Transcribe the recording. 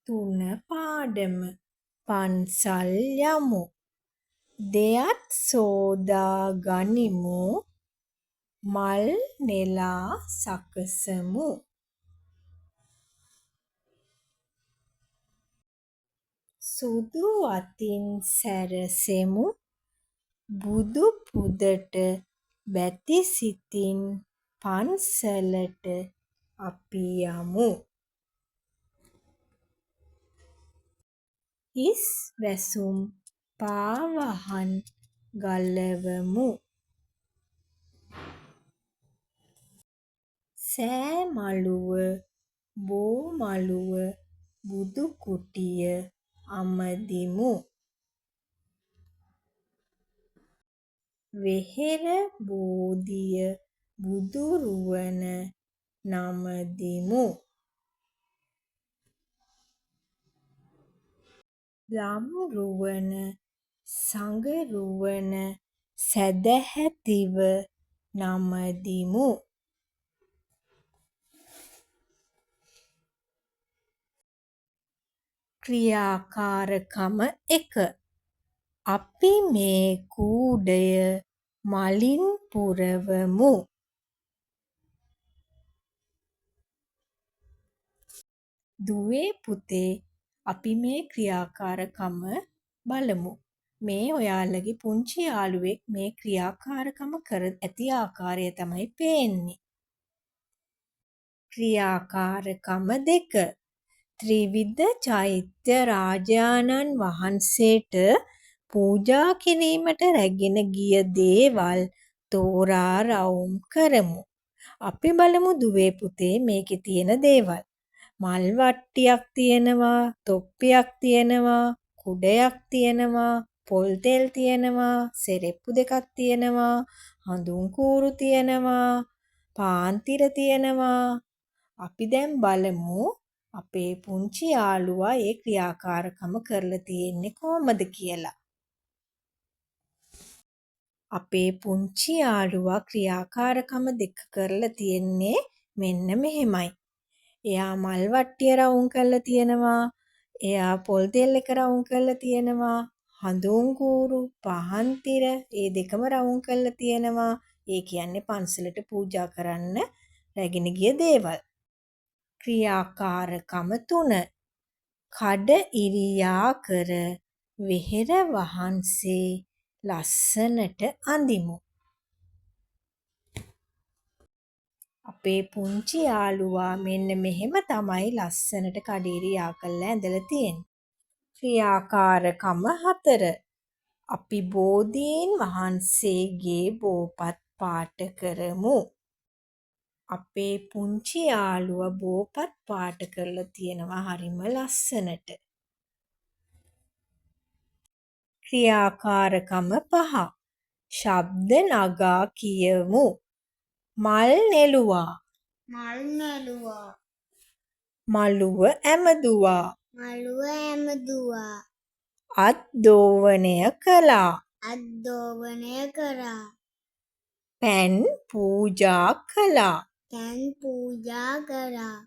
තුන පාඩම පන්සල් යමු. දෙයත් සෝදා ගනිමු. මල් නෙලා සකසමු. සුදු අතින් සැරසෙමු. බුදු පුදට බැති සිතින් පන්සලට අපි යමු. හිස් වැසුම් පාවහන් ගලවමු. සෑ මළුව බෝ මළුව බුදු කුටිය අමදිමු. වෙහෙර බෝධිය බුදු රුවන නමදිමු. ළම් රුවන සඟ රුවන සැදැහැතිව නමදිමු. ක්‍රියාකාරකම 1. අපි මේ කූඩය මලින් පුරවමු. දුවේ පුතේ අපි මේ ක්‍රියාකාරකම බලමු. මේ ඔයාලගේ පුංචි යාළුවෙක් මේ ක්‍රියාකාරකම කර ඇති ආකාරය තමයි පේන්නේ. ක්‍රියාකාරකම 2. ත්‍රිවිධ චෛත්‍ය රාජානන් වහන්සේට පූජා කිරීමට රැගෙන ගිය දේවල් තෝරා රවුම් කරමු. අපි බලමු දුවේ පුතේ මේකේ තියෙන දේවල්. මල් වට්ටියක් තියෙනවා, තොප්පියක් තියෙනවා, කුඩයක් තියෙනවා, පොල් තෙල් තියෙනවා, සෙරෙප්පු දෙකක් තියෙනවා, හඳුන් කූරු තියෙනවා, පාන්තිර තියෙනවා. අපි දැන් බලමු අපේ පුංචි යාළුවා ඒ ක්‍රියාකාරකම කරලා තියෙන්නේ කොහොමද කියලා. අපේ පුංචි යාළුවා ක්‍රියාකාරකම 2 කරලා තියෙන්නේ මෙන්න මෙහෙමයි. එයා මල් වට්ටිය රවුම් කරලා තියෙනවා. එයා පොල් තෙල් එක රවුම් කරලා තියෙනවා. හඳුන් කූරු, පහන් තිර ඒ දෙකම රවුම් කරලා තියෙනවා. ඒ කියන්නේ පන්සලට පූජා කරන්න රැගෙන ගිය දේවල්. ක්‍රියාකාරකම 3. කඩ ඉරියා කර වෙහෙර වහන්සේ ලස්සනට අඳිමු. අපේ පුංචි යාළුවා මෙන්න මෙහෙම තමයි ලස්සනට කඩ ඉරියා කරලා ඇඳලා තියෙන්නේ. ක්‍රියාකාරකම 4. අපි බෝධීන් වහන්සේගේ බෝපත් පාට කරමු. අපේ පුංචි යාළුවා බෝපත් පාට කරලා තියෙනවා හරිම ලස්සනට. ක්‍රියාකාරකම 5. ශබ්ද නගා කියමු. මල් නෙළුවා. මල් නෙළුවා. මළුව ඇමදුවා. මළුව ඇමදුවා. අත් දෝවනය කළා. අත් දෝවනය කරා. පැන් පූජා කළා. පැන් පූජා කරා.